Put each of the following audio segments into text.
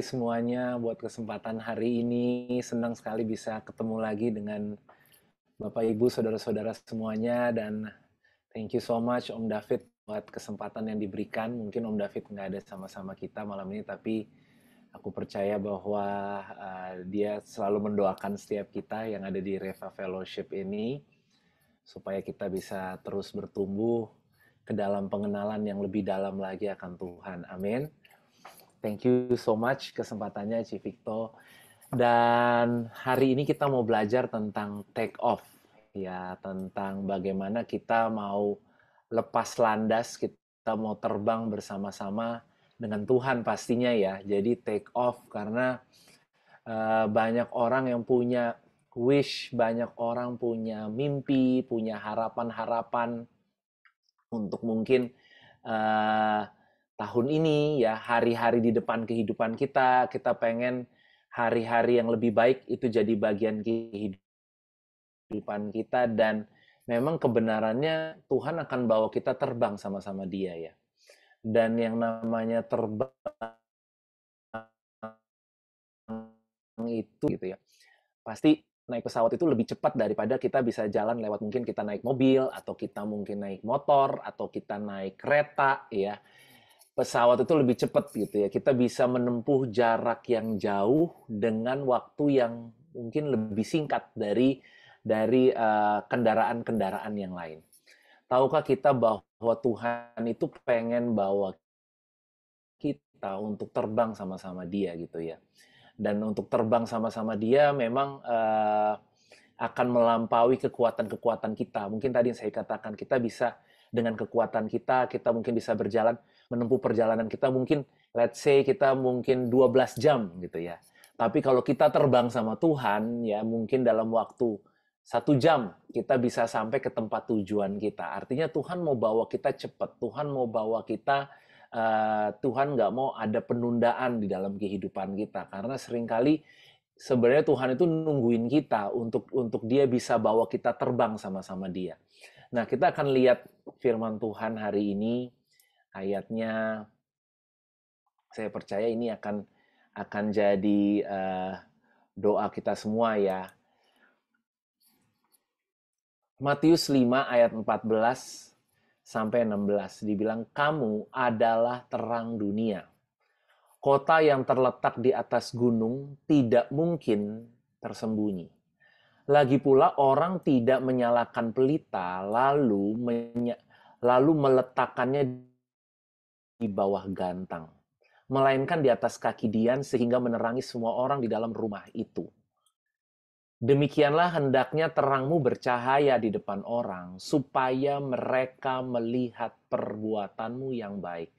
semuanya buat kesempatan hari ini. Senang sekali bisa ketemu lagi dengan Bapak Ibu, saudara-saudara semuanya. Dan thank you so much Om David buat kesempatan yang diberikan. Mungkin Om David nggak ada sama-sama kita malam ini, tapi aku percaya bahwa dia selalu mendoakan setiap kita yang ada di Reva Fellowship ini, supaya kita bisa terus bertumbuh ke dalam pengenalan yang lebih dalam lagi akan Tuhan. Amin. Thank you so much kesempatannya Ci Victo. Dan hari ini kita mau belajar tentang take off, ya, tentang bagaimana kita mau lepas landas, kita mau terbang bersama-sama dengan Tuhan pastinya ya. Jadi take off karena banyak orang yang punya wish, banyak orang punya mimpi, punya harapan-harapan untuk mungkin tahun ini ya, hari-hari di depan kehidupan kita pengen hari-hari yang lebih baik itu jadi bagian kehidupan kita, dan memang kebenarannya Tuhan akan bawa kita terbang sama-sama Dia ya. Dan yang namanya terbang itu gitu ya, pasti naik pesawat itu lebih cepat daripada kita bisa jalan lewat, mungkin kita naik mobil, atau kita mungkin naik motor, atau kita naik kereta ya. Pesawat itu lebih cepat gitu ya. Kita bisa menempuh jarak yang jauh dengan waktu yang mungkin lebih singkat dari kendaraan-kendaraan yang lain. Tahukah kita bahwa Tuhan itu pengen bawa kita untuk terbang sama-sama Dia gitu ya. Dan untuk terbang sama-sama Dia memang akan melampaui kekuatan-kekuatan kita. Mungkin tadi yang saya katakan, kita bisa dengan kekuatan kita mungkin bisa berjalan, menempuh perjalanan kita mungkin, let's say kita mungkin 12 jam gitu ya. Tapi kalau kita terbang sama Tuhan, ya mungkin dalam waktu 1 jam kita bisa sampai ke tempat tujuan kita. Artinya Tuhan mau bawa kita cepat, Tuhan mau bawa kita, Tuhan nggak mau ada penundaan di dalam kehidupan kita. Karena seringkali sebenarnya Tuhan itu nungguin kita untuk Dia bisa bawa kita terbang sama-sama Dia. Nah, kita akan lihat firman Tuhan hari ini, ayatnya saya percaya ini akan jadi doa kita semua ya. Matius 5 ayat 14 sampai 16 dibilang, kamu adalah terang dunia. Kota yang terletak di atas gunung tidak mungkin tersembunyi. Lagi pula orang tidak menyalakan pelita lalu meletakkannya di bawah gantang, melainkan di atas kaki dian sehingga menerangi semua orang di dalam rumah itu. Demikianlah hendaknya terangmu bercahaya di depan orang, supaya mereka melihat perbuatanmu yang baik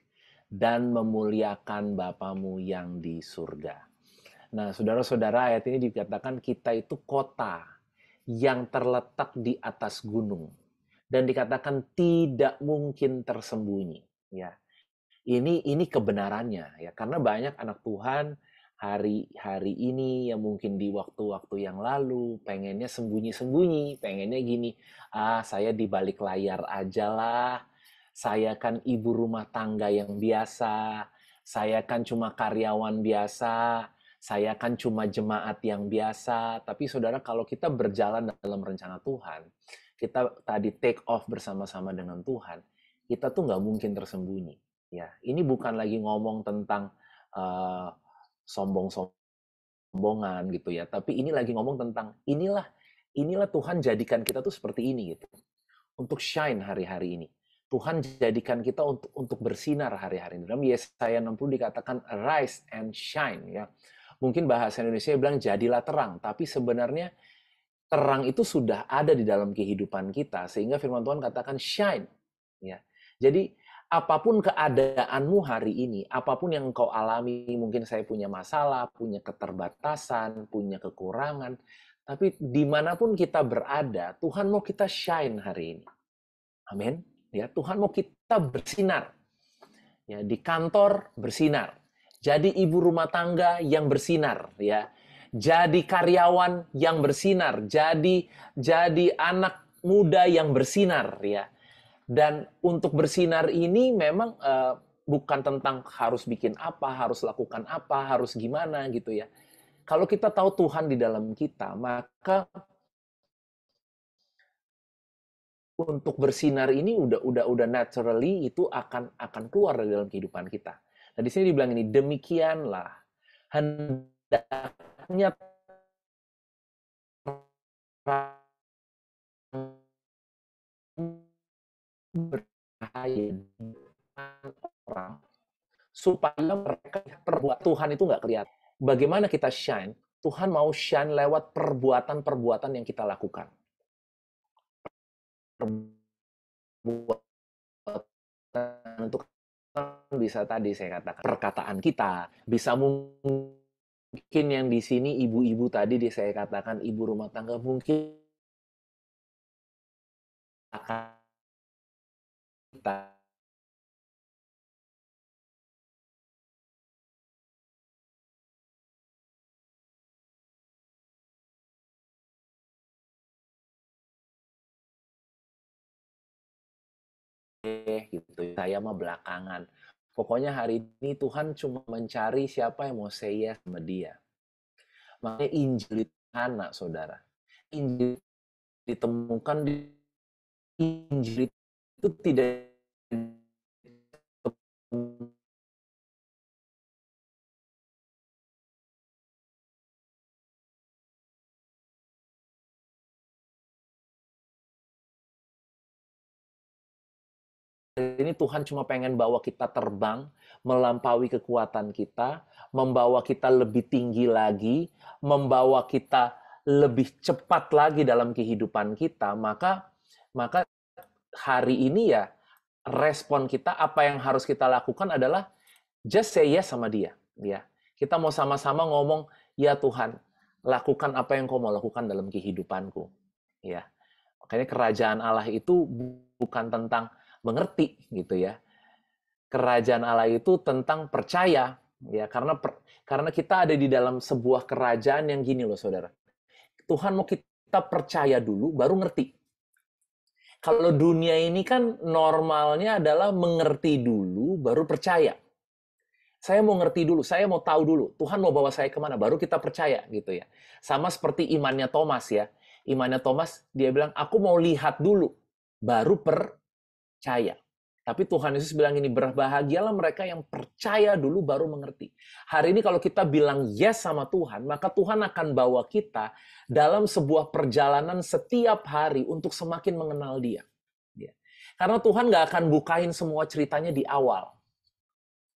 dan memuliakan Bapamu yang di surga. Nah, saudara-saudara, ayat ini dikatakan kita itu kota yang terletak di atas gunung, dan dikatakan tidak mungkin tersembunyi. Ya, ini kebenarannya ya, karena banyak anak Tuhan hari ini yang mungkin di waktu-waktu yang lalu pengennya sembunyi-sembunyi, pengennya gini, saya di balik layar aja lah, saya kan ibu rumah tangga yang biasa, saya kan cuma karyawan biasa, saya kan cuma jemaat yang biasa. Tapi saudara, kalau kita berjalan dalam rencana Tuhan, kita tadi take off bersama-sama dengan Tuhan, kita tuh nggak mungkin tersembunyi. Ya, ini bukan lagi ngomong tentang sombong-sombongan gitu ya, tapi ini lagi ngomong tentang inilah Tuhan jadikan kita tuh seperti ini gitu, untuk shine hari-hari ini. Tuhan jadikan kita untuk bersinar hari-hari ini. Dalam Yesaya 60 dikatakan arise and shine ya. Mungkin bahasa Indonesia bilang jadilah terang, tapi sebenarnya terang itu sudah ada di dalam kehidupan kita, sehingga firman Tuhan katakan shine ya. Jadi apapun keadaanmu hari ini, apapun yang engkau alami, mungkin saya punya masalah, punya keterbatasan, punya kekurangan, tapi dimanapun kita berada, Tuhan mau kita shine hari ini. Amin. Ya, Tuhan mau kita bersinar. Ya, di kantor bersinar. Jadi ibu rumah tangga yang bersinar, ya. Jadi karyawan yang bersinar, jadi anak muda yang bersinar, ya. Dan untuk bersinar ini memang bukan tentang harus bikin apa, harus lakukan apa, harus gimana gitu ya. Kalau kita tahu Tuhan di dalam kita, maka untuk bersinar ini udah naturally itu akan keluar dari dalam kehidupan kita. Nah, di sini dibilang ini, demikianlah hendaknya bercahaya orang supaya mereka perbuatan Tuhan itu nggak kelihatan. Bagaimana kita shine? Tuhan mau shine lewat perbuatan-perbuatan yang kita lakukan. Perbuatan itu kan bisa tadi saya katakan perkataan kita, bisa mungkin yang di sini ibu-ibu tadi saya katakan ibu rumah tangga mungkin akan kita gitu. Saya mah belakangan. Pokoknya hari ini Tuhan cuma mencari siapa yang mau say yes sama dia. Makanya Injil itu anak, saudara. Injil ditemukan di Injil itu tidak ini Tuhan cuma pengen bawa kita terbang, melampaui kekuatan kita, membawa kita lebih tinggi lagi, membawa kita lebih cepat lagi dalam kehidupan kita, maka hari ini ya respon kita apa yang harus kita lakukan adalah just say yes sama dia, ya. Kita mau sama-sama ngomong, ya Tuhan, lakukan apa yang kau mau lakukan dalam kehidupanku, ya. Makanya kerajaan Allah itu bukan tentang mengerti gitu ya. Kerajaan Allah itu tentang percaya ya, karena kita ada di dalam sebuah kerajaan yang gini loh saudara. Tuhan mau kita percaya dulu baru ngerti. Kalau dunia ini kan normalnya adalah mengerti dulu baru percaya. Saya mau ngerti dulu, saya mau tahu dulu. Tuhan mau bawa saya kemana, baru kita percaya gitu ya. Sama seperti imannya Thomas ya. Imannya Thomas, dia bilang, aku mau lihat dulu, baru percaya. Tapi Tuhan Yesus bilang ini, berbahagialah mereka yang percaya dulu baru mengerti. Hari ini kalau kita bilang yes sama Tuhan, maka Tuhan akan bawa kita dalam sebuah perjalanan setiap hari untuk semakin mengenal Dia. Karena Tuhan nggak akan bukain semua ceritanya di awal.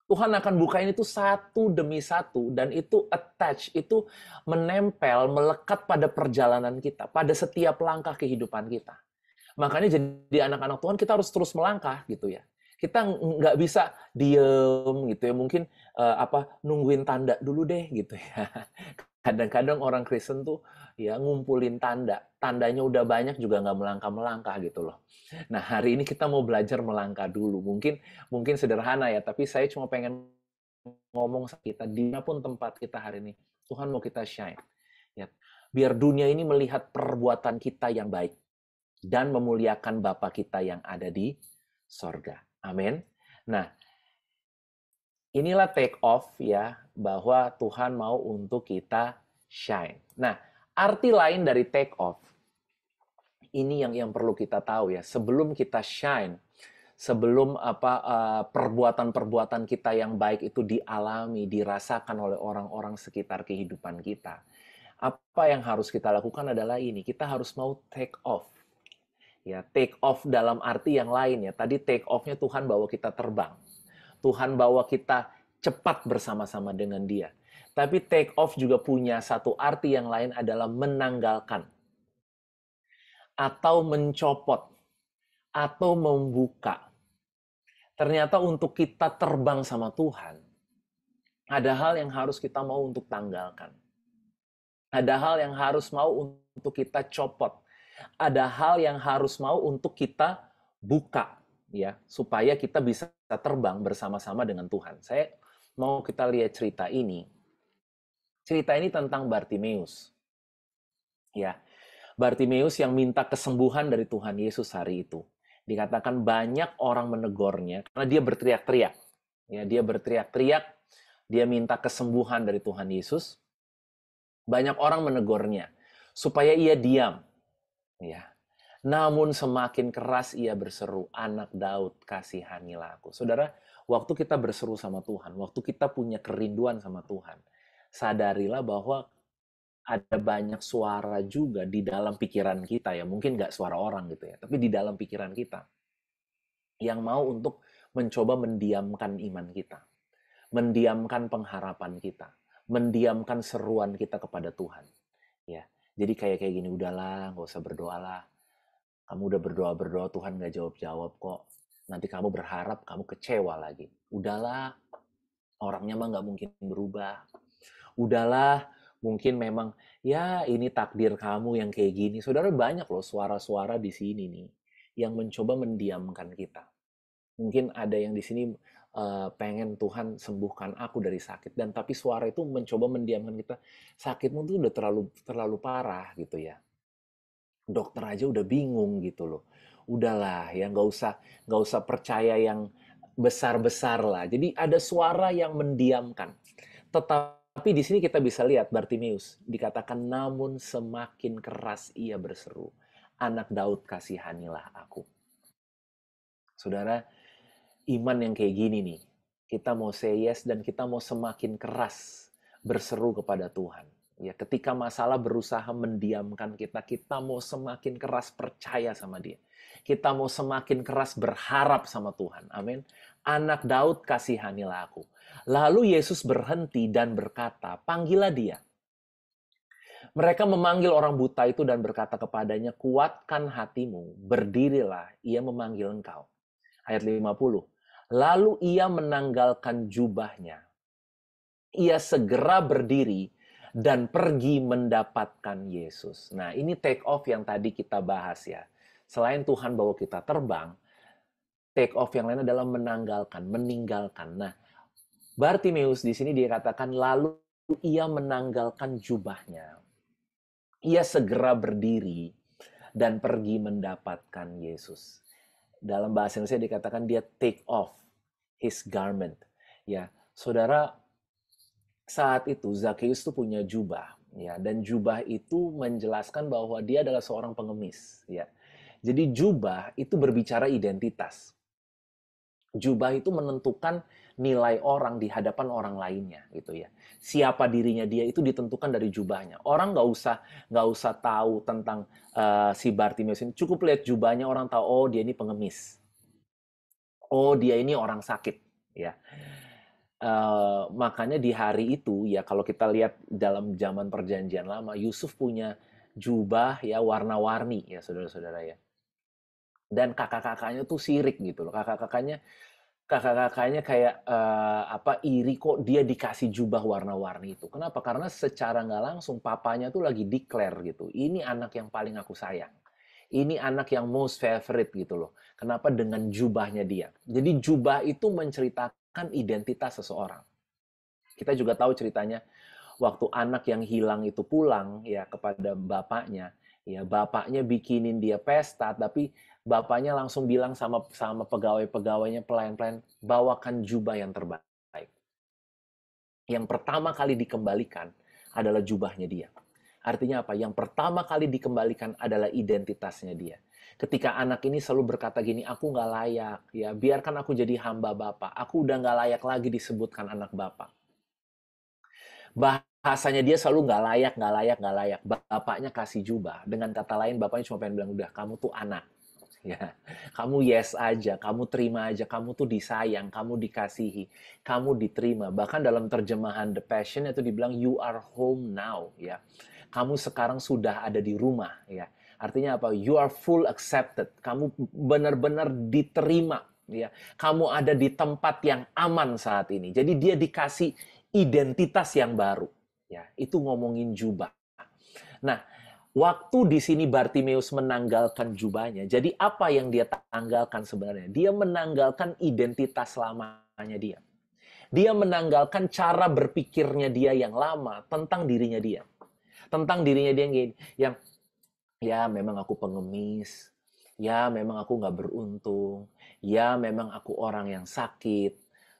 Tuhan akan bukain itu satu demi satu, dan itu attach, itu menempel, melekat pada perjalanan kita, pada setiap langkah kehidupan kita. Makanya jadi anak-anak Tuhan kita harus terus melangkah gitu ya. Kita nggak bisa diem gitu ya, mungkin nungguin tanda dulu deh gitu ya. Kadang-kadang orang Kristen tuh ya ngumpulin tandanya udah banyak juga nggak melangkah-melangkah gitu loh. Nah hari ini kita mau belajar melangkah dulu. Mungkin sederhana ya, tapi saya cuma pengen ngomong sama kita dimanapun tempat kita hari ini. Tuhan mau kita shine. Ya. Biar dunia ini melihat perbuatan kita yang baik dan memuliakan Bapa kita yang ada di sorga. Amin. Nah, inilah take off ya, bahwa Tuhan mau untuk kita shine. Nah, arti lain dari take off, ini yang perlu kita tahu ya, sebelum kita shine, sebelum perbuatan-perbuatan kita yang baik itu dialami, dirasakan oleh orang-orang sekitar kehidupan kita. Apa yang harus kita lakukan adalah ini, kita harus mau take off. Ya, take off dalam arti yang lain ya. Tadi take off-nya Tuhan bawa kita terbang. Tuhan bawa kita cepat bersama-sama dengan Dia. Tapi take off juga punya satu arti yang lain adalah menanggalkan. Atau mencopot. Atau membuka. Ternyata untuk kita terbang sama Tuhan, ada hal yang harus kita mau untuk tanggalkan. Ada hal yang harus mau untuk kita copot. Ada hal yang harus mau untuk kita buka ya, supaya kita bisa terbang bersama-sama dengan Tuhan. Saya mau kita lihat cerita ini. Cerita ini tentang Bartimeus. Ya. Bartimeus yang minta kesembuhan dari Tuhan Yesus hari itu. Dikatakan banyak orang menegurnya karena dia berteriak-teriak. Ya, dia berteriak-teriak, dia minta kesembuhan dari Tuhan Yesus. Banyak orang menegurnya supaya ia diam. Ya. Namun semakin keras ia berseru, "Anak Daud, kasihanilah aku." Saudara, waktu kita berseru sama Tuhan, waktu kita punya kerinduan sama Tuhan, sadarilah bahwa ada banyak suara juga di dalam pikiran kita ya. Mungkin nggak suara orang gitu ya, tapi di dalam pikiran kita yang mau untuk mencoba mendiamkan iman kita, mendiamkan pengharapan kita, mendiamkan seruan kita kepada Tuhan. Ya, jadi kayak gini, udahlah, nggak usah berdoa lah. Kamu udah berdoa-berdoa, Tuhan nggak jawab-jawab kok. Nanti kamu berharap, kamu kecewa lagi. Udahlah, orangnya mah nggak mungkin berubah. Udahlah, mungkin memang, ya ini takdir kamu yang kayak gini. Saudara, banyak loh suara-suara di sini nih, yang mencoba mendiamkan kita. Mungkin ada yang di sini pengen Tuhan sembuhkan aku dari sakit, dan tapi suara itu mencoba mendiamkan kita. Sakitmu tuh udah terlalu terlalu parah gitu ya. Dokter aja udah bingung gitu loh. Udahlah ya, nggak usah percaya yang besar-besar lah. Jadi ada suara yang mendiamkan. Tetapi di sini kita bisa lihat Bartimeus dikatakan, namun semakin keras ia berseru, "Anak Daud, kasihanilah aku." Saudara, iman yang kayak gini nih, kita mau say yes dan kita mau semakin keras berseru kepada Tuhan. Ya, ketika masalah berusaha mendiamkan kita, kita mau semakin keras percaya sama Dia. Kita mau semakin keras berharap sama Tuhan. Amin. "Anak Daud, kasihanilah aku." Lalu Yesus berhenti dan berkata, "Panggillah dia." Mereka memanggil orang buta itu dan berkata kepadanya, "Kuatkan hatimu, berdirilah, ia memanggil engkau." Ayat 50. Lalu ia menanggalkan jubahnya. Ia segera berdiri dan pergi mendapatkan Yesus. Nah, ini take off yang tadi kita bahas ya. Selain Tuhan bawa kita terbang, take off yang lain adalah menanggalkan, meninggalkan. Nah, Bartimeus di sini dikatakan lalu ia menanggalkan jubahnya. Ia segera berdiri dan pergi mendapatkan Yesus. Dalam bahasa Indonesia dikatakan dia take off his garment. Ya, saudara, saat itu Zakheus tuh punya jubah, ya, dan jubah itu menjelaskan bahwa dia adalah seorang pengemis, ya. Jadi jubah itu berbicara identitas. Jubah itu menentukan nilai orang di hadapan orang lainnya, gitu ya. Siapa dirinya dia itu ditentukan dari jubahnya. Orang nggak usah tahu tentang si Bartimeus ini. Cukup lihat jubahnya, orang tahu, oh dia ini pengemis. Oh dia ini orang sakit, ya. Makanya di hari itu ya, kalau kita lihat dalam zaman perjanjian lama, Yusuf punya jubah ya warna-warni ya saudara-saudara ya. Dan kakak-kakaknya tuh sirik gitu loh. Kakak-kakaknya kayak apa, iri kok dia dikasih jubah warna-warni itu. Kenapa? Karena secara nggak langsung papanya tuh lagi declare gitu. Ini anak yang paling aku sayang. Ini anak yang most favorite gitu loh. Kenapa? Dengan jubahnya dia. Jadi jubah itu menceritakan identitas seseorang. Kita juga tahu ceritanya waktu anak yang hilang itu pulang ya kepada bapaknya, ya bapaknya bikinin dia pesta, tapi bapaknya langsung bilang sama sama pegawai-pegawainya, pelayan-pelayan, bawakan jubah yang terbaik. Yang pertama kali dikembalikan adalah jubahnya dia. Artinya apa? Yang pertama kali dikembalikan adalah identitasnya dia. Ketika anak ini selalu berkata gini, aku nggak layak, ya biarkan aku jadi hamba Bapak. Aku udah nggak layak lagi disebutkan anak Bapak. Bahasanya dia selalu nggak layak, nggak layak, nggak layak. Bapaknya kasih jubah. Dengan kata lain, bapaknya cuma pengen bilang, udah kamu tuh anak. Ya, kamu yes aja, kamu terima aja, kamu tuh disayang, kamu dikasihi, kamu diterima. Bahkan dalam terjemahan The Passion itu dibilang you are home now, ya. Kamu sekarang sudah ada di rumah, ya. Artinya apa? You are full accepted. Kamu benar-benar diterima, ya. Kamu ada di tempat yang aman saat ini. Jadi dia dikasih identitas yang baru, ya. Itu ngomongin jubah. Nah, waktu di sini Bartimeus menanggalkan jubahnya, jadi apa yang dia tanggalkan sebenarnya? Dia menanggalkan identitas lamanya dia. Dia menanggalkan cara berpikirnya dia yang lama tentang dirinya dia. Tentang dirinya dia yang ya memang aku pengemis, ya memang aku nggak beruntung, ya memang aku orang yang sakit.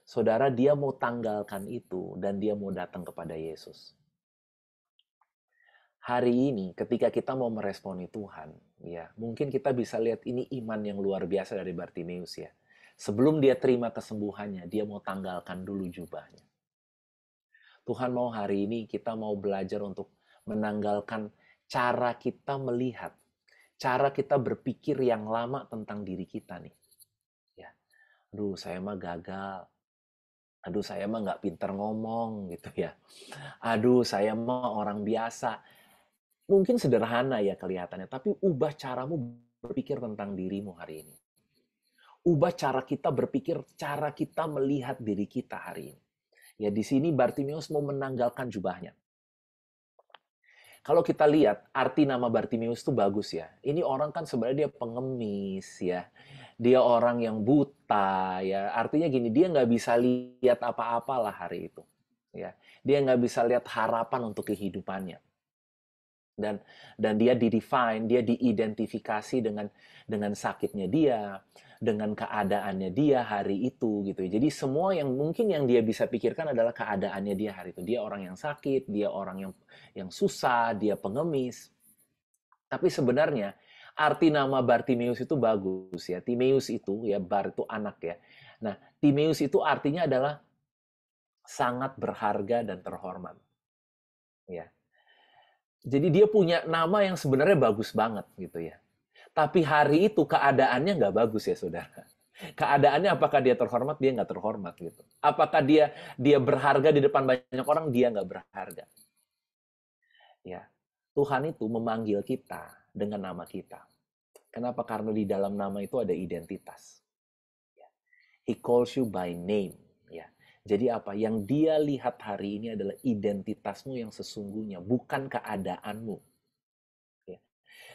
Saudara, dia mau tanggalkan itu dan dia mau datang kepada Yesus. Hari ini ketika kita mau meresponi Tuhan, ya, mungkin kita bisa lihat ini iman yang luar biasa dari Bartimeus ya. Sebelum dia terima kesembuhannya, dia mau tanggalkan dulu jubahnya. Tuhan mau hari ini kita mau belajar untuk menanggalkan cara kita melihat, cara kita berpikir yang lama tentang diri kita nih. Ya, aduh saya mah gagal, aduh saya mah nggak pinter ngomong gitu ya. Aduh saya mah orang biasa. Mungkin sederhana ya kelihatannya, tapi ubah caramu berpikir tentang dirimu hari ini. Ubah cara kita berpikir, cara kita melihat diri kita hari ini. Ya di sini Bartimeus mau menanggalkan jubahnya. Kalau kita lihat arti nama Bartimeus itu bagus ya. Ini orang kan sebenarnya dia pengemis ya. Dia orang yang buta ya. Artinya gini, dia nggak bisa lihat apa-apa lah hari itu. Ya, dia nggak bisa lihat harapan untuk kehidupannya. Dan dia didefine, dia diidentifikasi dengan sakitnya dia, dengan keadaannya dia hari itu gitu. Jadi semua yang mungkin yang dia bisa pikirkan adalah keadaannya dia hari itu. Dia orang yang sakit, dia orang yang susah, dia pengemis. Tapi sebenarnya arti nama Bartimeus itu bagus ya. Timeus itu ya, Bar itu anak ya. Nah, Timeus itu artinya adalah sangat berharga dan terhormat. Ya. Jadi dia punya nama yang sebenarnya bagus banget gitu ya. Tapi hari itu keadaannya nggak bagus ya saudara. Keadaannya apakah dia terhormat? Dia nggak terhormat gitu. Apakah dia berharga di depan banyak orang? Dia nggak berharga. Ya, Tuhan itu memanggil kita dengan nama kita. Kenapa? Karena di dalam nama itu ada identitas. Ya. He calls you by name. Ya. Jadi apa? Yang dia lihat hari ini adalah identitasmu yang sesungguhnya, bukan keadaanmu. Ya.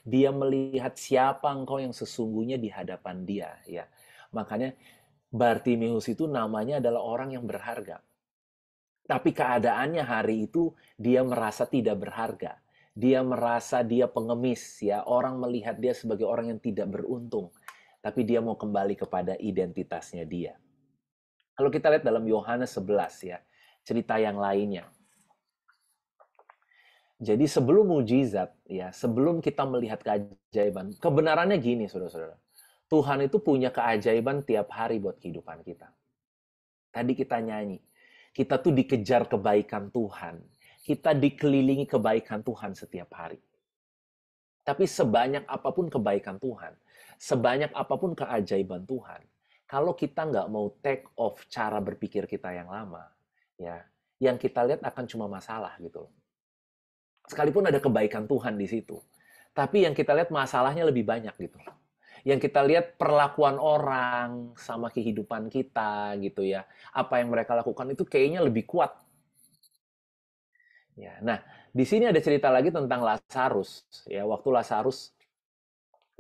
Dia melihat siapa engkau yang sesungguhnya di hadapan dia. Ya. Makanya Bartimeus itu namanya adalah orang yang berharga. Tapi keadaannya hari itu dia merasa tidak berharga. Dia merasa dia pengemis ya. Orang melihat dia sebagai orang yang tidak beruntung. Tapi dia mau kembali kepada identitasnya dia. Kalau kita lihat dalam Yohanes 11 ya, cerita yang lainnya. Jadi sebelum mujizat ya, sebelum kita melihat keajaiban, kebenarannya gini saudara-saudara. Tuhan itu punya keajaiban tiap hari buat kehidupan kita. Tadi kita nyanyi, kita tuh dikejar kebaikan Tuhan. Kita dikelilingi kebaikan Tuhan setiap hari. Tapi sebanyak apapun kebaikan Tuhan, sebanyak apapun keajaiban Tuhan, kalau kita nggak mau take off cara berpikir kita yang lama, ya, yang kita lihat akan cuma masalah gitu loh. Sekalipun ada kebaikan Tuhan di situ, tapi yang kita lihat masalahnya lebih banyak gitu loh. Yang kita lihat perlakuan orang sama kehidupan kita gitu ya. Apa yang mereka lakukan itu kayaknya lebih kuat. Ya, nah, di sini ada cerita lagi tentang Lazarus ya, waktu Lazarus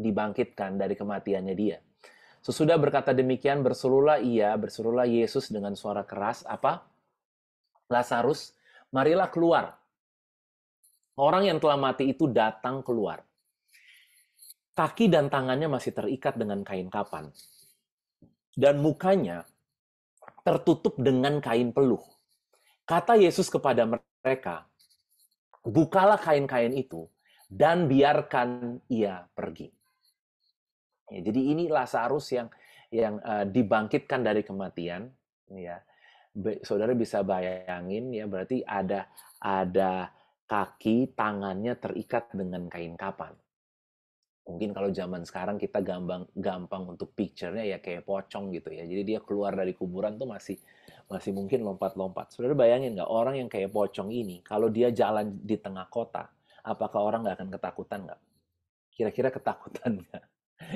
dibangkitkan dari kematiannya dia. Sesudah berkata demikian, berserulah Yesus dengan suara keras, apa? Lazarus, marilah keluar. Orang yang telah mati itu datang keluar. Kaki dan tangannya masih terikat dengan kain kapan. Dan mukanya tertutup dengan kain peluh. Kata Yesus kepada mereka, bukalah kain-kain itu dan biarkan ia pergi. Ya, jadi ini Lazarus yang dibangkitkan dari kematian. Ya, saudara bisa bayangin ya, berarti ada kaki tangannya terikat dengan kain kapan. Mungkin kalau zaman sekarang kita gampang untuk picture-nya ya kayak pocong gitu ya. Jadi dia keluar dari kuburan tuh masih mungkin lompat-lompat. Saudara bayangin nggak orang yang kayak pocong ini, kalau dia jalan di tengah kota, apakah orang nggak akan ketakutan nggak? Kira-kira ketakutan nggak?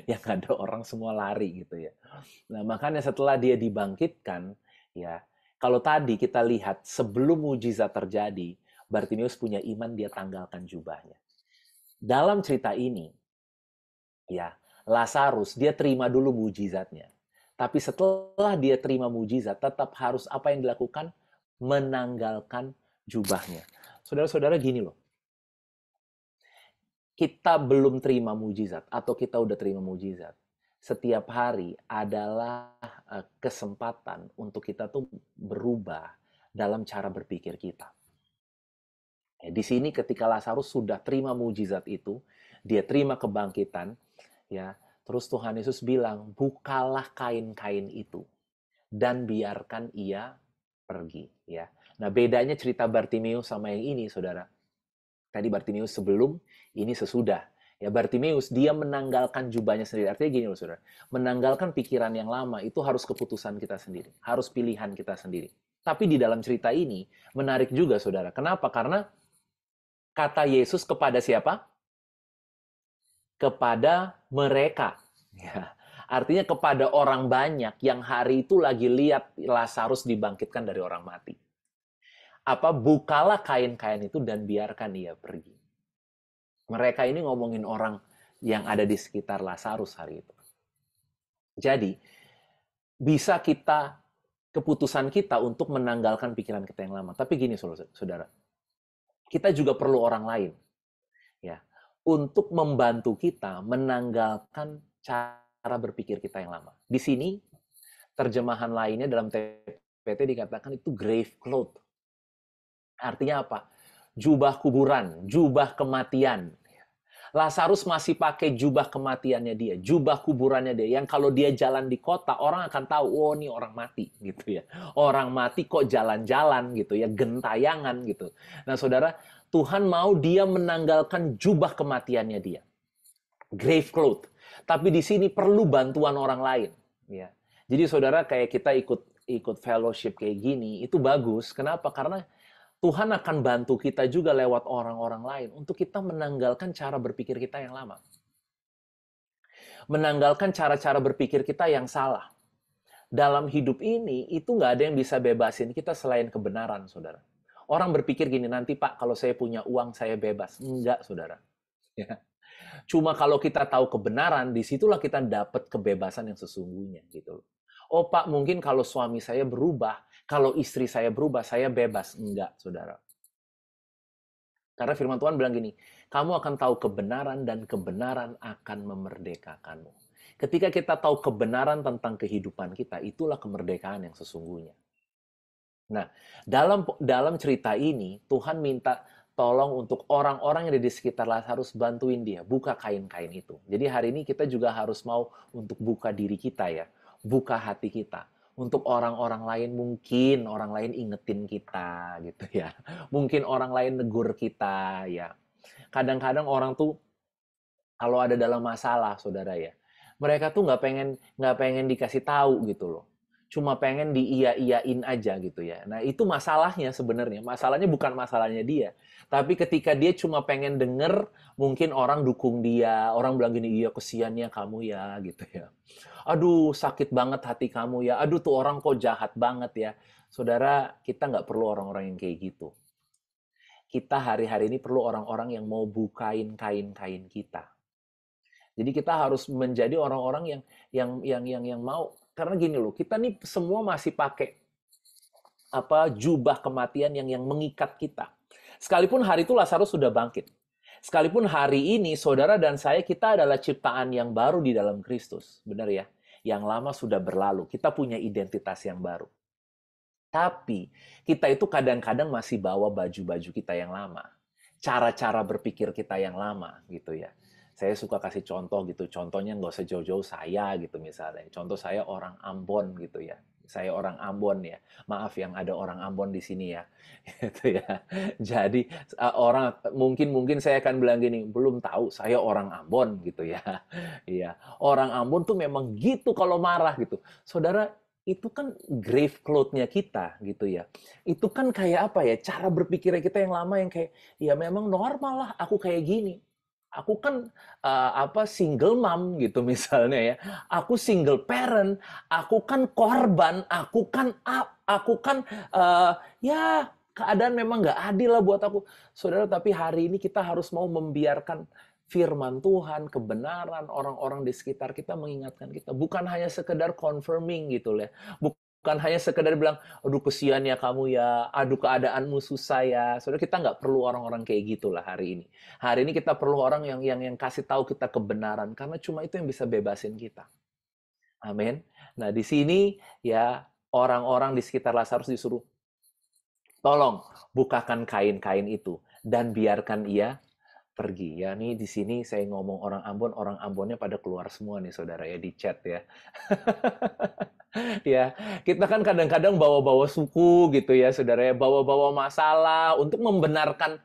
Yang ada orang semua lari gitu ya. Nah makanya setelah dia dibangkitkan, ya kalau tadi kita lihat sebelum mujizat terjadi, Bartimeus punya iman, dia tanggalkan jubahnya. Dalam cerita ini, ya, Lazarus dia terima dulu mujizatnya. Tapi setelah dia terima mujizat, tetap harus apa yang dilakukan? Menanggalkan jubahnya. Saudara-saudara gini loh. Kita belum terima mujizat atau kita udah terima mujizat. setiap hari adalah kesempatan untuk kita tuh berubah dalam cara berpikir kita. Ya, di sini ketika Lazarus sudah terima mujizat itu, dia terima kebangkitan, ya, terus Tuhan Yesus bilang, bukalah kain-kain itu dan biarkan ia pergi. Ya, nah bedanya cerita Bartimeus sama yang ini, saudara. Tadi Bartimeus sebelum, ini sesudah. Ya, Bartimeus dia menanggalkan jubahnya sendiri. Artinya gini loh, saudara. Menanggalkan pikiran yang lama itu harus keputusan kita sendiri, harus pilihan kita sendiri. Tapi di dalam cerita ini menarik juga, saudara. Kenapa? Karena kata Yesus kepada siapa? Kepada mereka. Ya. Artinya kepada orang banyak yang hari itu lagi lihat Lazarus dibangkitkan dari orang mati. Bukalah kain-kain itu dan biarkan ia pergi. Mereka ini ngomongin orang yang ada di sekitar Lazarus hari itu. Jadi, bisa keputusan kita untuk menanggalkan pikiran kita yang lama. Tapi gini, saudara, kita juga perlu orang lain, ya, untuk membantu kita menanggalkan cara berpikir kita yang lama. Di sini, terjemahan lainnya dalam TPT dikatakan itu grave cloth. Artinya apa? Jubah kuburan, jubah kematian. Lazarus masih pakai jubah kematiannya dia, jubah kuburannya dia. Yang kalau dia jalan di kota, orang akan tahu, oh ini orang mati, gitu ya. Orang mati kok jalan-jalan, gitu ya, gentayangan, gitu. Nah, saudara, Tuhan mau dia menanggalkan jubah kematiannya dia, grave cloth. Tapi di sini perlu bantuan orang lain, ya. Jadi, saudara, kayak kita ikut fellowship kayak gini, itu bagus. Kenapa? Karena Tuhan akan bantu kita juga lewat orang-orang lain untuk kita menanggalkan cara berpikir kita yang lama. Menanggalkan cara-cara berpikir kita yang salah. Dalam hidup ini, itu nggak ada yang bisa bebasin kita selain kebenaran, saudara. Orang berpikir gini, nanti Pak, kalau saya punya uang, saya bebas. Enggak, saudara. Ya. Cuma kalau kita tahu kebenaran, disitulah kita dapat kebebasan yang sesungguhnya. Gitu loh. Oh Pak, mungkin kalau suami saya berubah, kalau istri saya berubah, saya bebas. Enggak, saudara. Karena firman Tuhan bilang gini, kamu akan tahu kebenaran dan kebenaran akan memerdekakanmu. Ketika kita tahu kebenaran tentang kehidupan kita, itulah kemerdekaan yang sesungguhnya. Nah, dalam cerita ini, Tuhan minta tolong untuk orang-orang yang ada di sekitar Lazarus, bantuin dia, buka kain-kain itu. Jadi hari ini kita juga harus mau untuk buka diri kita ya, buka hati kita. Untuk orang-orang lain, mungkin orang lain ingetin kita gitu ya. Mungkin orang lain negur kita ya. Kadang-kadang orang tuh kalau ada dalam masalah, saudara ya, mereka tuh nggak pengen dikasih tahu gitu loh. Cuma pengen diiya-iyain aja gitu ya. Nah itu masalahnya sebenarnya. Masalahnya bukan masalahnya dia. Tapi ketika dia cuma pengen denger, mungkin orang dukung dia. Orang bilang gini, iya kesiannya kamu ya gitu ya. Aduh sakit banget hati kamu ya. Aduh tuh orang kok jahat banget ya. Saudara, kita nggak perlu orang-orang yang kayak gitu. Kita hari-hari ini perlu orang-orang yang mau bukain kain-kain kita. Jadi kita harus menjadi orang-orang yang mau, karena gini loh, kita nih semua masih pakai jubah kematian yang mengikat kita. Sekalipun hari itu Lazarus sudah bangkit. Sekalipun hari ini saudara dan saya kita adalah ciptaan yang baru di dalam Kristus, benar ya? Yang lama sudah berlalu. Kita punya identitas yang baru. Tapi kita itu kadang-kadang masih bawa baju-baju kita yang lama. Cara-cara berpikir kita yang lama gitu ya. Saya suka kasih contoh gitu. Contohnya nggak usah jauh-jauh saya gitu misalnya. Contoh saya orang Ambon gitu ya. Saya orang Ambon ya. Maaf yang ada orang Ambon di sini ya. Gitu ya. Jadi orang mungkin saya akan bilang gini, belum tahu saya orang Ambon gitu ya. Iya. Orang Ambon tuh memang gitu kalau marah gitu. Saudara, itu kan grave cloth-nya kita gitu ya. Itu kan kayak apa ya? Cara berpikirnya kita yang lama yang kayak ya memang normal lah aku kayak gini. Aku kan single mom gitu misalnya ya. Aku single parent, aku kan korban, aku kan ya keadaan memang nggak adil lah buat aku. Saudara, tapi hari ini kita harus mau membiarkan firman Tuhan, kebenaran, orang-orang di sekitar kita mengingatkan kita. Bukan hanya sekedar confirming gitu ya. Bukan hanya sekedar bilang, aduh kesian ya kamu ya, aduh keadaanmu susah ya. Saudara, kita nggak perlu orang-orang kayak gitulah hari ini. Hari ini kita perlu orang yang kasih tahu kita kebenaran, karena cuma itu yang bisa bebasin kita. Amin. Nah, di sini ya orang-orang di sekitar Lazarus disuruh, tolong bukakan kain-kain itu dan biarkan ia pergi. Ya, nih di sini saya ngomong orang Ambonnya pada keluar semua nih saudara ya di chat ya. Ya, kita kan kadang-kadang bawa-bawa suku gitu ya saudara ya, bawa-bawa masalah untuk membenarkan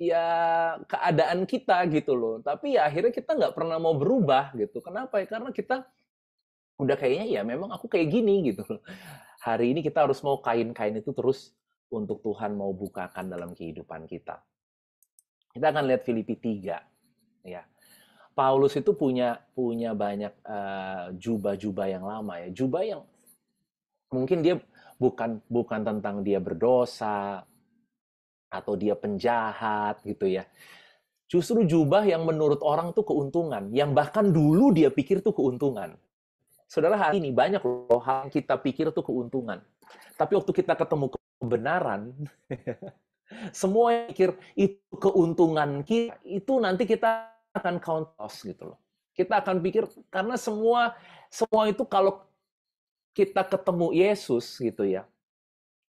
ya keadaan kita gitu loh. Tapi ya akhirnya kita nggak pernah mau berubah gitu. Kenapa ya? Karena kita udah kayaknya ya memang aku kayak gini gitu loh. Hari ini kita harus mau kain-kain itu terus untuk Tuhan mau bukakan dalam kehidupan kita. Kita akan lihat Filipi 3 ya. Paulus itu punya banyak jubah-jubah yang lama ya. Jubah yang mungkin dia bukan tentang dia berdosa atau dia penjahat gitu ya. Justru jubah yang menurut orang tuh keuntungan, yang bahkan dulu dia pikir tuh keuntungan. Saudara, hari ini banyak loh hal yang kita pikir tuh keuntungan. Tapi waktu kita ketemu kebenaran, semua yang pikir itu keuntungan kita, itu nanti kita akan count loss gitu loh. Kita akan pikir, karena semua itu kalau kita ketemu Yesus gitu ya,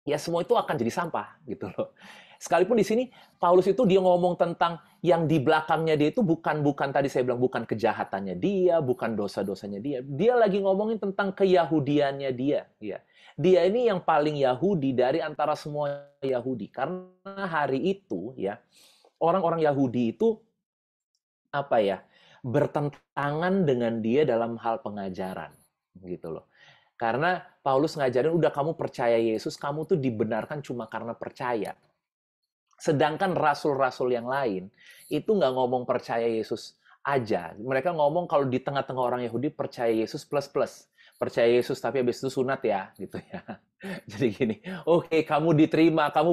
ya semua itu akan jadi sampah gitu loh. Sekalipun di sini Paulus itu dia ngomong tentang yang di belakangnya dia itu bukan tadi saya bilang bukan kejahatannya dia, bukan dosa-dosanya dia. Dia lagi ngomongin tentang keyahudiannya dia, ya. Dia ini yang paling Yahudi dari antara semua Yahudi. Karena hari itu ya, orang-orang Yahudi itu apa ya? Bertentangan dengan dia dalam hal pengajaran gitu loh. Karena Paulus ngajarin udah kamu percaya Yesus, kamu tuh dibenarkan cuma karena percaya. Sedangkan rasul-rasul yang lain itu nggak ngomong percaya Yesus aja. Mereka ngomong kalau di tengah-tengah orang Yahudi percaya Yesus plus-plus. Percaya Yesus tapi habis itu sunat ya, gitu ya. Jadi gini, oke, kamu diterima, kamu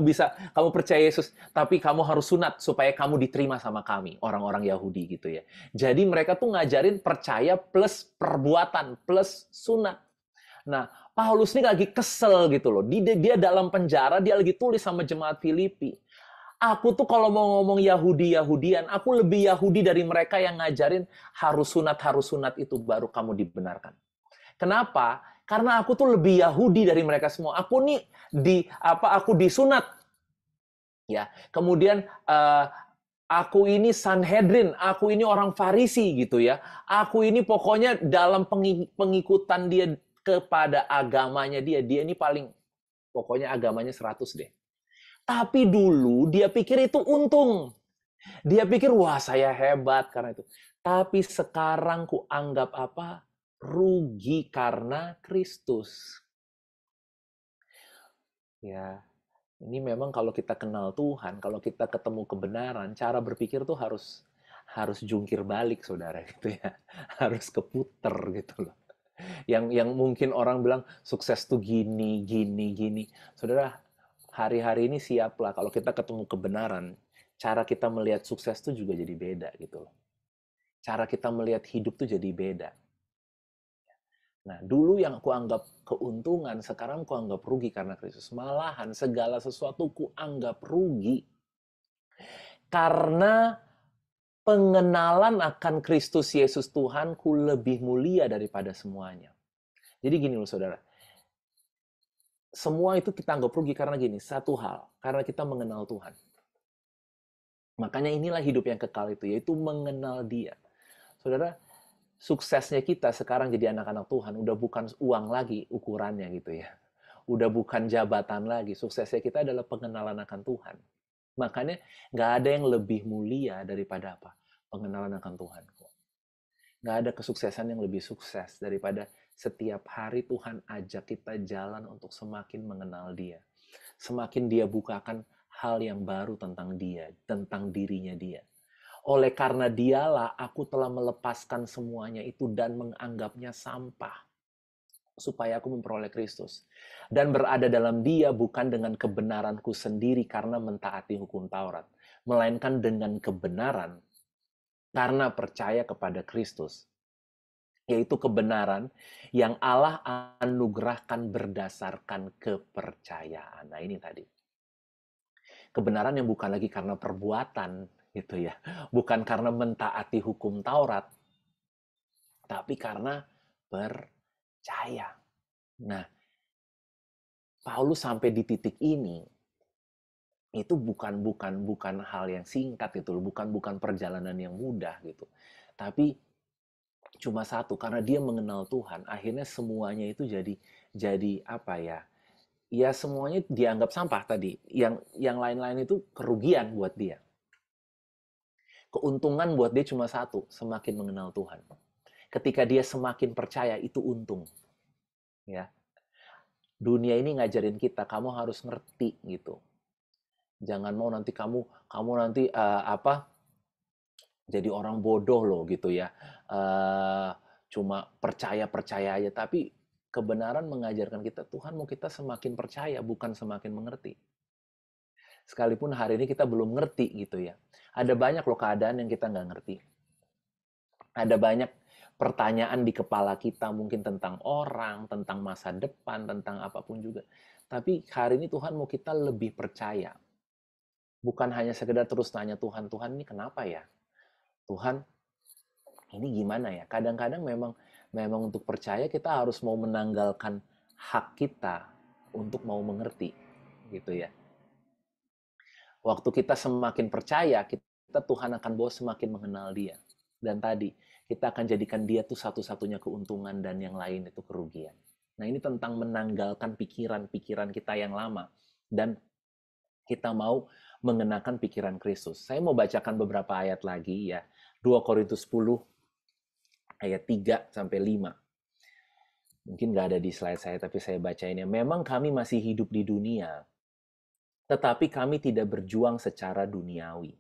percaya Yesus, tapi kamu harus sunat supaya kamu diterima sama kami, orang-orang Yahudi gitu ya. Jadi mereka tuh ngajarin percaya plus perbuatan plus sunat. Nah, Paulus ini lagi kesel gitu loh. Dia dalam penjara, dia lagi tulis sama jemaat Filipi. Aku tuh kalau mau ngomong Yahudi-Yahudian, aku lebih Yahudi dari mereka yang ngajarin harus sunat itu baru kamu dibenarkan. Kenapa? Karena aku tuh lebih Yahudi dari mereka semua. Aku nih aku disunat. Ya. Kemudian aku ini Sanhedrin, aku ini orang Farisi gitu ya. Aku ini pokoknya dalam pengikutan dia kepada agamanya dia ini paling pokoknya agamanya 100 deh. Tapi dulu dia pikir itu untung. Dia pikir, wah saya hebat karena itu. Tapi sekarang ku anggap apa? Rugi karena Kristus. Ya, ini memang kalau kita kenal Tuhan, kalau kita ketemu kebenaran, cara berpikir tuh harus jungkir balik, saudara, gitu ya. Harus keputer gitu loh. Yang mungkin orang bilang sukses tuh gini, gini, gini. Saudara, hari-hari ini siaplah kalau kita ketemu kebenaran, cara kita melihat sukses tuh juga jadi beda gitu loh. Cara kita melihat hidup tuh jadi beda. Nah, dulu yang aku anggap keuntungan, sekarang aku anggap rugi karena Kristus. Malahan segala sesuatu ku anggap rugi karena pengenalan akan Kristus Yesus Tuhanku lebih mulia daripada semuanya. Jadi gini loh saudara, semua itu kita anggap rugi karena gini, satu hal, karena kita mengenal Tuhan. Makanya inilah hidup yang kekal itu, yaitu mengenal Dia. Saudara, suksesnya kita sekarang jadi anak-anak Tuhan udah bukan uang lagi ukurannya gitu ya. Udah bukan jabatan lagi. Suksesnya kita adalah pengenalan akan Tuhan. Makanya nggak ada yang lebih mulia daripada apa? Pengenalan akan Tuhan. Nggak ada kesuksesan yang lebih sukses daripada setiap hari Tuhan ajak kita jalan untuk semakin mengenal Dia. Semakin Dia bukakan hal yang baru tentang Dia, tentang dirinya Dia. Oleh karena Dialah aku telah melepaskan semuanya itu dan menganggapnya sampah supaya aku memperoleh Kristus dan berada dalam Dia bukan dengan kebenaranku sendiri karena mentaati hukum Taurat, melainkan dengan kebenaran karena percaya kepada Kristus, yaitu kebenaran yang Allah anugerahkan berdasarkan kepercayaan. Nah, ini tadi. Kebenaran yang bukan lagi karena perbuatan gitu ya, bukan karena mentaati hukum Taurat, tapi karena percaya. Nah, Paulus sampai di titik ini itu bukan hal yang singkat gitu loh, bukan perjalanan yang mudah gitu. Tapi cuma satu, karena dia mengenal Tuhan, akhirnya semuanya itu jadi apa ya? Ya semuanya dianggap sampah tadi. Yang lain-lain itu kerugian buat dia. Keuntungan buat dia cuma satu, semakin mengenal Tuhan. Ketika dia semakin percaya, itu untung. Ya, dunia ini ngajarin kita, kamu harus ngerti gitu. Jangan mau nanti kamu nanti jadi orang bodoh loh gitu ya. Cuma percaya aja, tapi kebenaran mengajarkan kita, Tuhan mau kita semakin percaya, bukan semakin mengerti. Sekalipun hari ini kita belum ngerti gitu ya. Ada banyak loh keadaan yang kita nggak ngerti. Ada banyak pertanyaan di kepala kita mungkin tentang orang, tentang masa depan, tentang apapun juga. Tapi hari ini Tuhan mau kita lebih percaya. Bukan hanya sekedar terus tanya Tuhan, Tuhan ini kenapa ya? Tuhan, ini gimana ya? Kadang-kadang memang untuk percaya kita harus mau menanggalkan hak kita untuk mau mengerti, gitu ya. Waktu kita semakin percaya, kita Tuhan akan bawa semakin mengenal Dia. Dan tadi, kita akan jadikan Dia tuh satu-satunya keuntungan dan yang lain itu kerugian. Nah, ini tentang menanggalkan pikiran-pikiran kita yang lama. Dan kita mau mengenakan pikiran Kristus. Saya mau bacakan beberapa ayat lagi ya. 2 Korintus 10 ayat 3 sampai 5. Mungkin nggak ada di slide saya, tapi saya bacainnya. Memang kami masih hidup di dunia, tetapi kami tidak berjuang secara duniawi.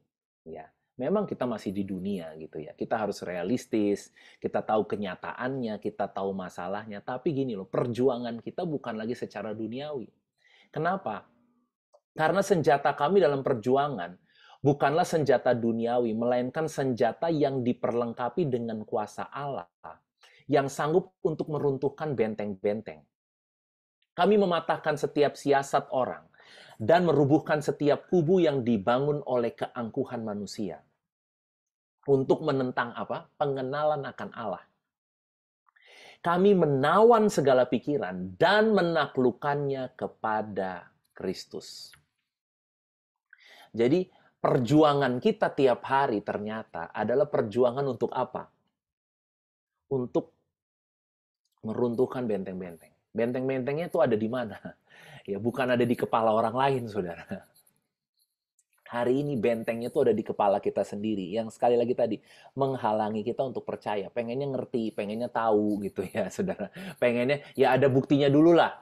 Ya, memang kita masih di dunia gitu ya. Kita harus realistis, kita tahu kenyataannya, kita tahu masalahnya. Tapi gini loh, perjuangan kita bukan lagi secara duniawi. Kenapa? Karena senjata kami dalam perjuangan bukanlah senjata duniawi, melainkan senjata yang diperlengkapi dengan kuasa Allah, yang sanggup untuk meruntuhkan benteng-benteng. Kami mematahkan setiap siasat orang dan merubuhkan setiap kubu yang dibangun oleh keangkuhan manusia untuk menentang apa? Pengenalan akan Allah. Kami menawan segala pikiran dan menaklukkannya kepada Kristus. Jadi perjuangan kita tiap hari ternyata adalah perjuangan untuk apa? Untuk meruntuhkan benteng-benteng. Benteng-bentengnya itu ada di mana? Ya, bukan ada di kepala orang lain, saudara. Hari ini bentengnya itu ada di kepala kita sendiri. Yang sekali lagi tadi, menghalangi kita untuk percaya. Pengennya ngerti, pengennya tahu gitu ya, saudara. Pengennya, ya ada buktinya dulu lah.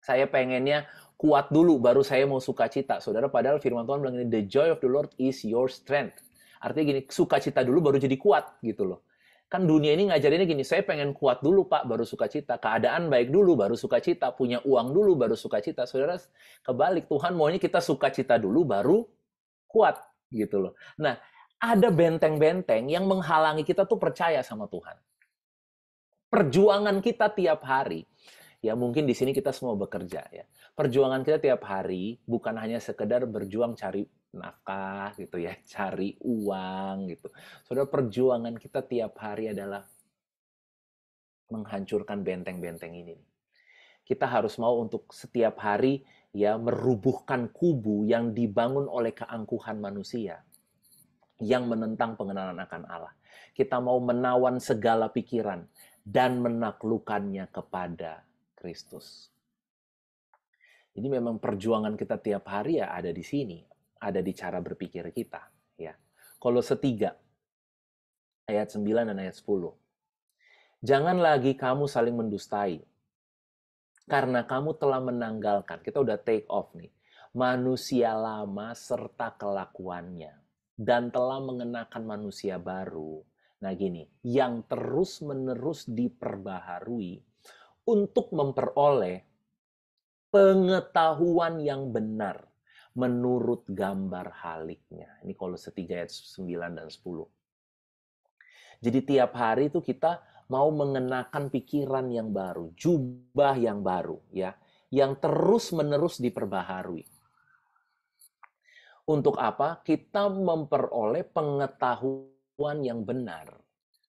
Saya pengennya kuat dulu, baru saya mau sukacita. Saudara, padahal firman Tuhan bilang ini, the joy of the Lord is your strength. Artinya gini, sukacita dulu baru jadi kuat gitu loh. Kan dunia ini ngajarinnya gini, saya pengen kuat dulu Pak, baru sukacita. Keadaan baik dulu, baru sukacita. Punya uang dulu, baru sukacita. Saudara, kebalik. Tuhan maunya kita sukacita dulu, baru kuat gitu loh. Nah, ada benteng-benteng yang menghalangi kita tuh percaya sama Tuhan. Perjuangan kita tiap hari, ya mungkin di sini kita semua bekerja ya. Perjuangan kita tiap hari bukan hanya sekedar berjuang cari nafkah gitu ya, cari uang gitu. Saudara, perjuangan kita tiap hari adalah menghancurkan benteng-benteng ini. Kita harus mau untuk setiap hari ya merubuhkan kubu yang dibangun oleh keangkuhan manusia yang menentang pengenalan akan Allah. Kita mau menawan segala pikiran dan menaklukkannya kepada Kristus. Jadi memang perjuangan kita tiap hari ya ada di sini, ada di cara berpikir kita, ya. Kolose 3 ayat 9 dan ayat 10. Jangan lagi kamu saling mendustai, karena kamu telah menanggalkan, kita udah take off nih, manusia lama serta kelakuannya, dan telah mengenakan manusia baru. Nah gini, yang terus-menerus diperbaharui untuk memperoleh pengetahuan yang benar menurut gambar haliknya. Ini Kolose 3 ayat 9 dan 10. Jadi tiap hari itu kita mau mengenakan pikiran yang baru, jubah yang baru, ya, yang terus-menerus diperbaharui. Untuk apa? Kita memperoleh pengetahuan yang benar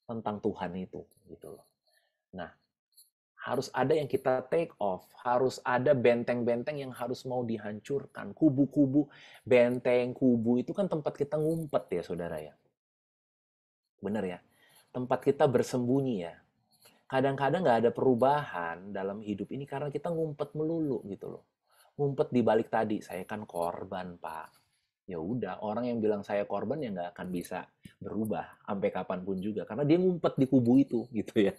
tentang Tuhan itu, gitu loh. Nah, harus ada yang kita take off, harus ada benteng-benteng yang harus mau dihancurkan. Kubu-kubu, benteng, kubu itu kan tempat kita ngumpet ya, saudara ya. Bener ya? Tempat kita bersembunyi ya. Kadang-kadang nggak ada perubahan dalam hidup ini karena kita ngumpet melulu gitu loh. Ngumpet di balik tadi, saya kan korban, Pak. Ya udah, orang yang bilang saya korban ya nggak akan bisa berubah sampai kapanpun juga karena dia ngumpet di kubu itu gitu ya.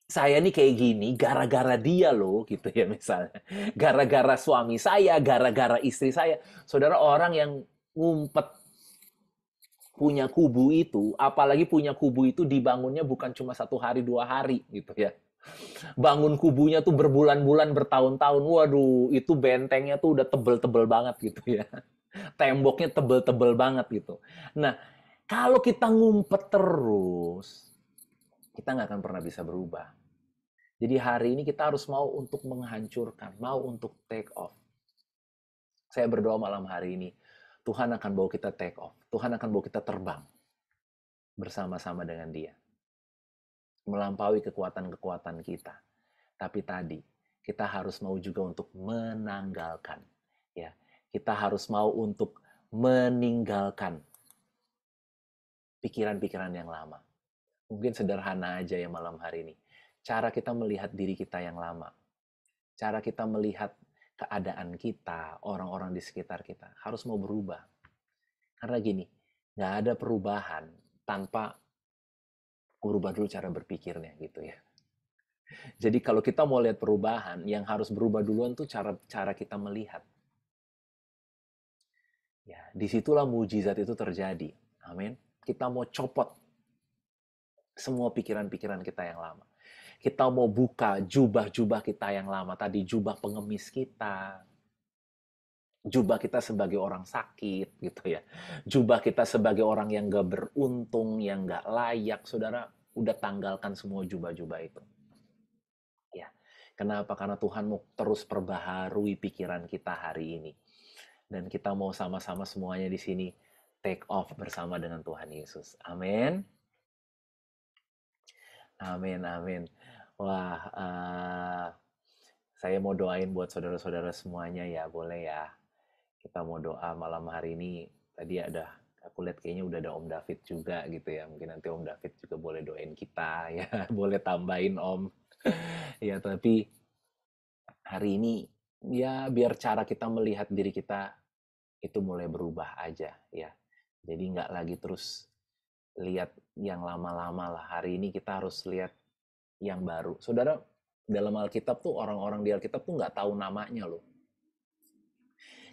Saya nih kayak gini gara-gara dia loh gitu ya misalnya. Gara-gara suami saya, gara-gara istri saya. Saudara, orang yang ngumpet punya kubu itu, apalagi punya kubu itu dibangunnya bukan cuma 1 hari 2 hari gitu ya. Bangun kubunya tuh berbulan-bulan bertahun-tahun. Waduh, itu bentengnya tuh udah tebel-tebel banget gitu ya. Temboknya tebel-tebel banget gitu. Nah, kalau kita ngumpet terus, kita nggak akan pernah bisa berubah. Jadi hari ini kita harus mau untuk menghancurkan, mau untuk take off. Saya berdoa malam hari ini, Tuhan akan bawa kita take off. Tuhan akan bawa kita terbang bersama-sama dengan Dia. Melampaui kekuatan-kekuatan kita. Tapi tadi, kita harus mau juga untuk menanggalkan. Ya, kita harus mau untuk meninggalkan pikiran-pikiran yang lama. Mungkin sederhana aja ya malam hari ini. Cara kita melihat diri kita yang lama. Cara kita melihat keadaan kita, orang-orang di sekitar kita, harus mau berubah. Karena gini, nggak ada perubahan tanpa merubah dulu cara berpikirnya gitu ya. Jadi kalau kita mau lihat perubahan, yang harus berubah duluan tuh cara kita melihat. Ya, disitulah mujizat itu terjadi. Amin. Kita mau copot semua pikiran-pikiran kita yang lama. Kita mau buka jubah-jubah kita yang lama. Tadi jubah pengemis kita, jubah kita sebagai orang sakit gitu ya. Jubah kita sebagai orang yang gak beruntung, yang gak layak. Saudara, udah tanggalkan semua jubah-jubah itu. Ya. Kenapa? Karena Tuhan mau terus perbaharui pikiran kita hari ini. Dan kita mau sama-sama semuanya di sini take off bersama dengan Tuhan Yesus. Amin. Amin, amin. Wah, saya mau doain buat saudara-saudara semuanya ya, boleh ya. Kita mau doa malam hari ini. Tadi ada, aku lihat kayaknya udah ada Om David juga gitu ya. Mungkin nanti Om David juga boleh doain kita ya. Boleh tambahin Om. Ya, tapi hari ini ya biar cara kita melihat diri kita itu mulai berubah aja ya. Jadi nggak lagi terus lihat yang lama-lama lah. Hari ini kita harus lihat yang baru. Saudara, dalam Alkitab tuh orang-orang di Alkitab tuh nggak tahu namanya loh.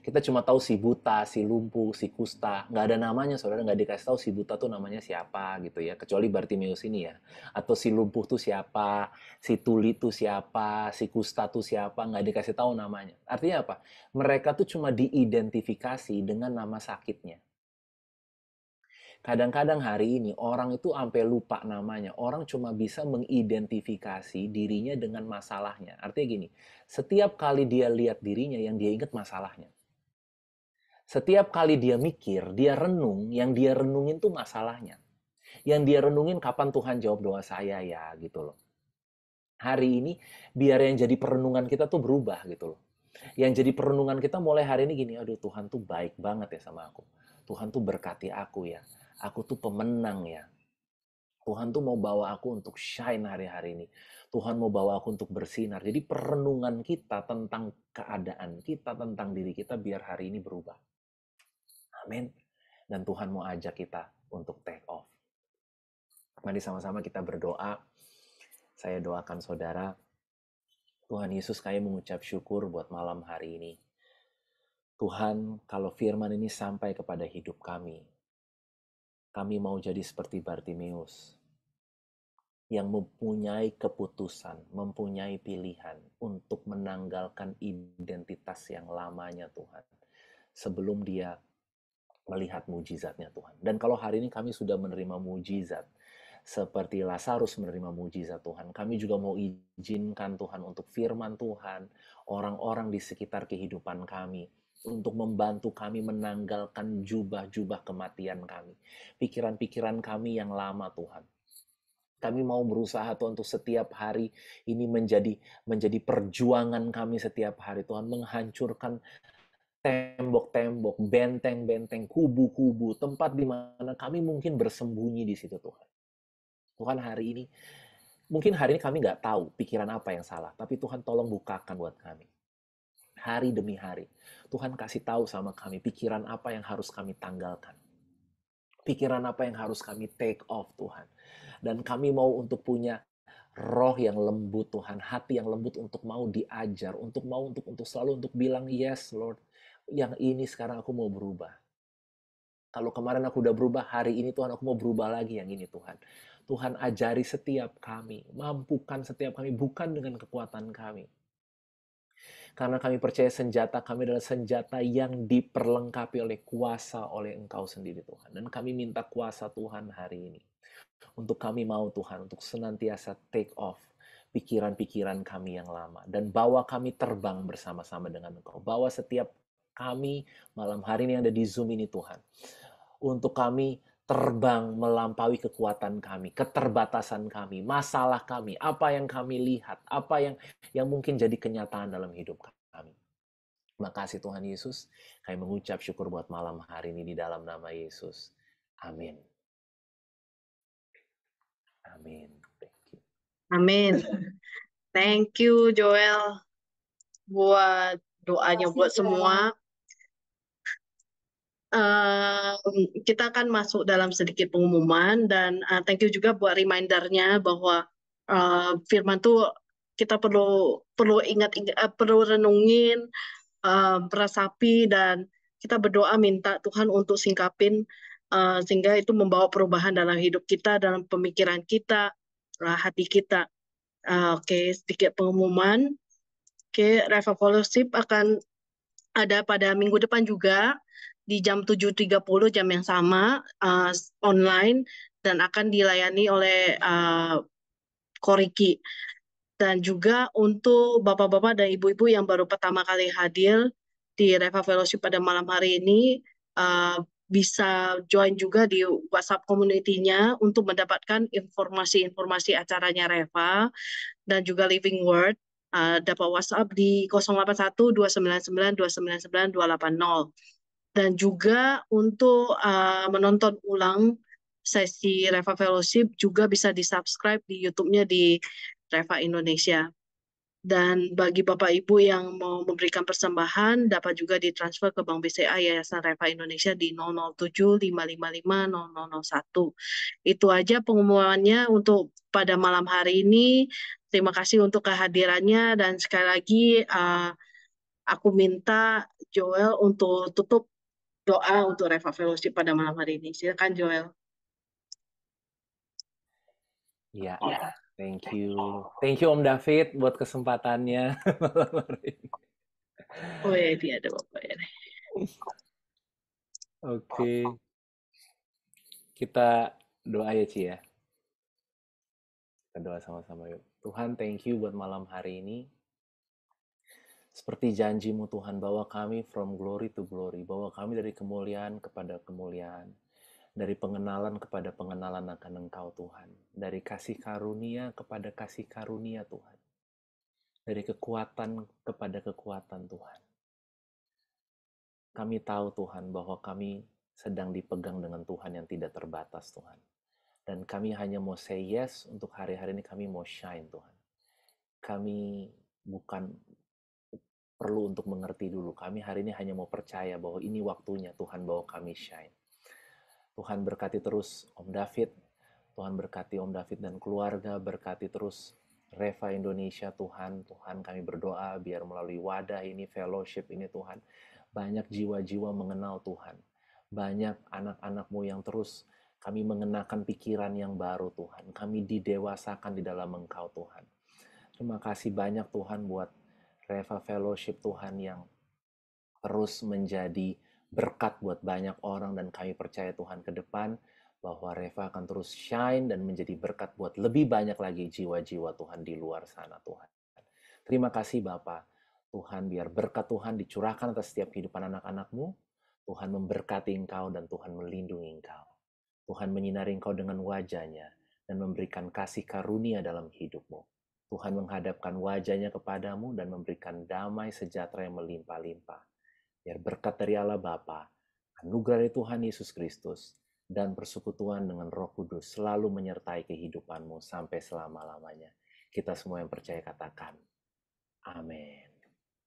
Kita cuma tahu si buta, si lumpuh, si kusta. Nggak ada namanya, saudara. Nggak dikasih tahu si buta tuh namanya siapa gitu ya. Kecuali Bartimeus ini ya. Atau si lumpuh tuh siapa, si tuli tuh siapa, si kusta tuh siapa. Nggak dikasih tahu namanya. Artinya apa? Mereka tuh cuma diidentifikasi dengan nama sakitnya. Kadang-kadang hari ini orang itu sampai lupa namanya. Orang cuma bisa mengidentifikasi dirinya dengan masalahnya. Artinya gini, setiap kali dia lihat dirinya yang dia ingat masalahnya. Setiap kali dia mikir, dia renung, yang dia renungin tuh masalahnya. Yang dia renungin kapan Tuhan jawab doa saya ya gitu loh. Hari ini biar yang jadi perenungan kita tuh berubah gitu loh. Yang jadi perenungan kita mulai hari ini gini, aduh Tuhan tuh baik banget ya sama aku. Tuhan tuh berkati aku ya. Aku tuh pemenang ya. Tuhan tuh mau bawa aku untuk shine hari-hari ini. Tuhan mau bawa aku untuk bersinar. Jadi perenungan kita tentang keadaan kita, tentang diri kita biar hari ini berubah. Amin. Dan Tuhan mau ajak kita untuk take off. Mari sama-sama kita berdoa. Saya doakan saudara, Tuhan Yesus, kami mengucap syukur buat malam hari ini. Tuhan, kalau firman ini sampai kepada hidup kami mau jadi seperti Bartimeus, yang mempunyai keputusan, mempunyai pilihan untuk menanggalkan identitas yang lamanya Tuhan. Sebelum dia melihat mujizatnya Tuhan. Dan kalau hari ini kami sudah menerima mujizat, seperti Lazarus menerima mujizat Tuhan, kami juga mau izinkan Tuhan untuk firman Tuhan, orang-orang di sekitar kehidupan kami, untuk membantu kami menanggalkan jubah-jubah kematian kami. Pikiran-pikiran kami yang lama, Tuhan. Kami mau berusaha Tuhan untuk setiap hari ini menjadi perjuangan kami setiap hari Tuhan, menghancurkan tembok-tembok, benteng-benteng, kubu-kubu, tempat di mana kami mungkin bersembunyi di situ Tuhan. Tuhan hari ini, mungkin hari ini kami nggak tahu pikiran apa yang salah, tapi Tuhan tolong bukakan buat kami. Hari demi hari, Tuhan kasih tahu sama kami pikiran apa yang harus kami tanggalkan. Pikiran apa yang harus kami take off Tuhan. Dan kami mau untuk punya roh yang lembut Tuhan, hati yang lembut untuk mau diajar, untuk mau untuk selalu untuk bilang yes Lord. Yang ini sekarang aku mau berubah. Kalau kemarin aku udah berubah, hari ini Tuhan aku mau berubah lagi yang ini Tuhan. Tuhan ajari setiap kami, mampukan setiap kami, bukan dengan kekuatan kami. Karena kami percaya senjata kami adalah senjata yang diperlengkapi oleh kuasa oleh Engkau sendiri Tuhan. Dan kami minta kuasa Tuhan hari ini. Untuk kami mau Tuhan, untuk senantiasa take off pikiran-pikiran kami yang lama. Dan bawa kami terbang bersama-sama dengan Engkau. Bawa setiap kami malam hari ini yang ada di Zoom ini Tuhan. Untuk kami terbang melampaui kekuatan kami, keterbatasan kami, masalah kami, apa yang kami lihat, apa yang mungkin jadi kenyataan dalam hidup kami. Makasih Tuhan Yesus, kami mengucap syukur buat malam hari ini di dalam nama Yesus. Amin. Amin. Thank you. Amin. Thank you Joel buat doanya buat semua. Kita akan masuk dalam sedikit pengumuman dan thank you juga buat remindernya bahwa firman tuh kita perlu ingat perlu renungin, meresapi dan kita berdoa minta Tuhan untuk singkapin sehingga itu membawa perubahan dalam hidup kita, dalam pemikiran kita, hati kita. Oke, sedikit pengumuman. Oke, Reva Fellowship akan ada pada minggu depan juga di jam 7.30 jam yang sama online dan akan dilayani oleh Koriki. Dan juga untuk bapak-bapak dan ibu-ibu yang baru pertama kali hadir di Reva Fellowship pada malam hari ini bisa join juga di WhatsApp community-nya untuk mendapatkan informasi-informasi acaranya Reva dan juga Living Word. Dapat WhatsApp di 081 299 299 280. Dan juga untuk menonton ulang sesi Reva Fellowship juga bisa di-subscribe di YouTube-nya di Reva Indonesia. Dan bagi Bapak Ibu yang mau memberikan persembahan dapat juga ditransfer ke Bank BCA Yayasan Reva Indonesia di 007 555 0001. Itu aja pengumumannya untuk pada malam hari ini. Terima kasih untuk kehadirannya dan sekali lagi aku minta Joel untuk tutup doa untuk Reva Fellowship pada malam hari ini. Silakan Joel. Ya, thank you. Thank you Om David buat kesempatannya malam hari ini. Oh ya, dia ada Bapak ya. Oke. Kita doa ya Ci ya. Kita doa sama-sama yuk. Tuhan, thank you buat malam hari ini. Seperti janjimu Tuhan, bawa kami from glory to glory. Bawa kami dari kemuliaan kepada kemuliaan. Dari pengenalan kepada pengenalan akan Engkau Tuhan. Dari kasih karunia kepada kasih karunia Tuhan. Dari kekuatan kepada kekuatan Tuhan. Kami tahu Tuhan bahwa kami sedang dipegang dengan Tuhan yang tidak terbatas Tuhan. Dan kami hanya mau say yes untuk hari-hari ini kami mau shine Tuhan. Kami bukan perlu untuk mengerti dulu. Kami hari ini hanya mau percaya bahwa ini waktunya Tuhan bawa kami shine. Tuhan berkati terus Om David. Tuhan berkati Om David dan keluarga. Berkati terus Reva Indonesia Tuhan. Tuhan kami berdoa biar melalui wadah ini, fellowship ini Tuhan. Banyak jiwa-jiwa mengenal Tuhan. Banyak anak-anak-Mu yang terus kami mengenakan pikiran yang baru Tuhan. Kami didewasakan di dalam Engkau Tuhan. Terima kasih banyak Tuhan buat Reva Fellowship Tuhan yang terus menjadi berkat buat banyak orang dan kami percaya Tuhan ke depan bahwa Reva akan terus shine dan menjadi berkat buat lebih banyak lagi jiwa-jiwa Tuhan di luar sana Tuhan. Terima kasih Bapak. Tuhan, biar berkat Tuhan dicurahkan atas setiap kehidupan anak-anak-Mu. Tuhan memberkati engkau dan Tuhan melindungi engkau. Tuhan menyinari engkau dengan wajah-Nya dan memberikan kasih karunia dalam hidupmu. Tuhan menghadapkan wajah-Nya kepadamu dan memberikan damai sejahtera yang melimpah-limpah. Biar berkat dari Allah Bapa, anugerah dari Tuhan Yesus Kristus, dan persekutuan dengan Roh Kudus selalu menyertai kehidupanmu sampai selama-lamanya. Kita semua yang percaya katakan, amin.